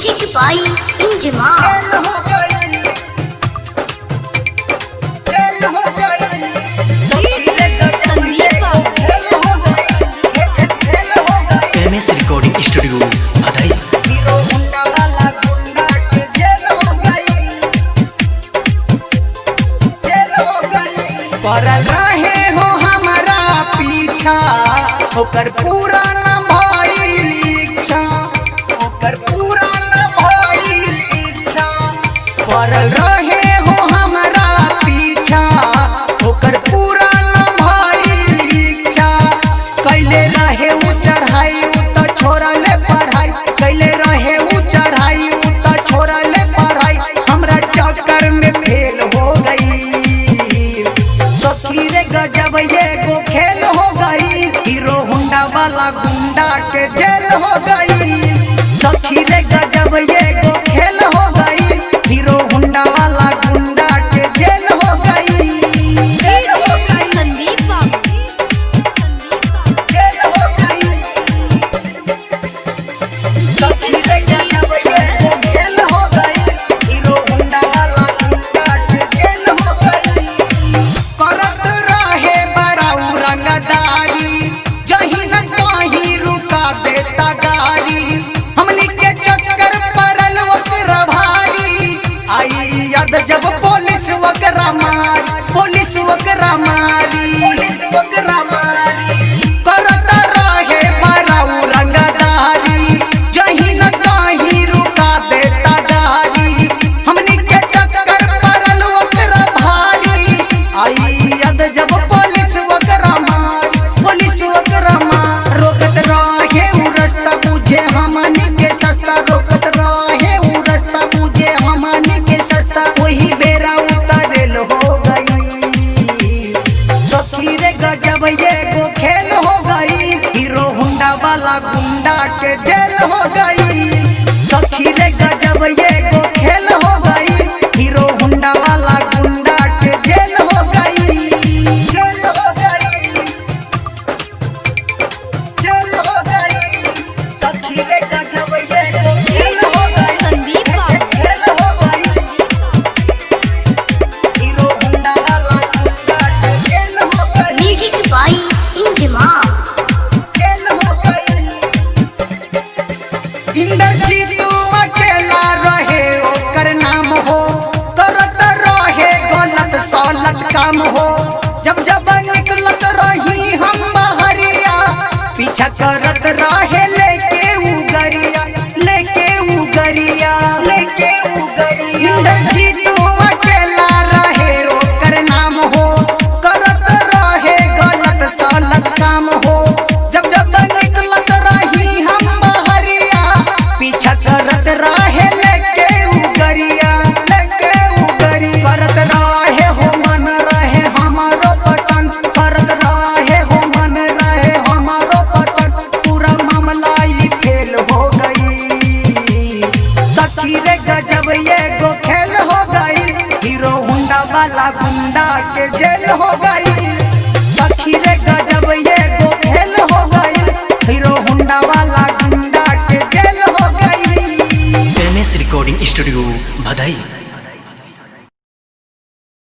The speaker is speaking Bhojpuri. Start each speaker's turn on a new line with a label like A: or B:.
A: म्यूजिक बाई इंजमा।
B: एमएस रिकॉर्डिंग स्टूडियो बधाई।
C: पड़ल रहे हो हमारा पीछा ओकर पूरा न भइल इच्छा, ओकर पूरा न भइल इच्छा। पड़ल रहे हो हमारा पीछा ओकर पूरा न भइल इच्छा। कैले रहे उ चढ़ाई उ त छोड़ले पढ़ाई, कैले रहे उ चढ़ाई उ त छोड़ले पढ़ाई। हमरा चक्कर में फेल हो गई रे गजब ये गो खेल हो गई। हीरो होंडा वाला गुंडा के जेल हो गई। सखी रे गजब ये गो खेल हो गई। हीरो होंडा वाला गुंडा के जेल हो गई। जेल हो गई संदीप बाबू, जेल हो गई। सखी रे गजब ये गो खेल हो गई। हीरो होंडा वाला गुंडा के जेल हो गई। रंगदारी जही न कहीं रुका देता गाड़ी। हमनी के चक्कर पड़ल ओकरा भारी। आई याद जब पुलिस ओकरा मारी, पुलिस ओकरा मारी, पुलिस ओकरा मारी। करता रहे बड़ाऊ रंगदारी जही न कहीं रुका देता गाड़ी। हमनी के चक्कर पड़ल ओकरा भारी। आई याद जब पुलिस ओकरा रोकत रहे उ रास्ता बुझे हमनी के सस्ता। रोकत रहे उ रास्ता बुझे हमनी के सस्ता। वही बेरा उतरेल हो गई। सखी रे गजब ये गो खेल हो गई। हीरो होंडा वाला गुंडा के जेल हो गई। सखी रे गजब ये गो खेल हो गई। हीरो होंडा वाला गुंडा के जेल हो गई। जेल हो गई, जेल हो गई। सखी रे गजब ये गो खेल हो गई। संदीप बाबू, खेल हो गई। हीरो होंडा वाला गुंडा के जेल हो गई।
A: म्यूजिक बाई इंजमा।
C: जेल हो गई। इंद्रजीत अकेला रहे ओकर नाम हो। करत रहे गलत सलत काम हो। जब जब निकलत रही हम बहरिया पीछा करत रहे लेके उगरिया, लेके उगरिया, लेके उगरिया। इंद्रजीत अकेला रहे ओकर नाम हो। करत रहे गलत सलत काम हो। जब जब निकलत रही हम बहरिया पीछा करत रहे लेके उगरिया, लेके उगरिया। करत रहे हो मन रहे हमारो पसंद, करत रहे हो मन रहे हमारो पसंद। पूरा मामला ही फेल हो गई। सखी रे गजब ये गो खेल हो गई। हीरो होंडा वाला गुंडा के जेल हो गई। सखी रे गजब ये गो खेल हो गई। हीरो होंडा वाला गुंडा के जेल हो गई।
B: एमएस रिकॉर्डिंग स्टूडियो बधाई।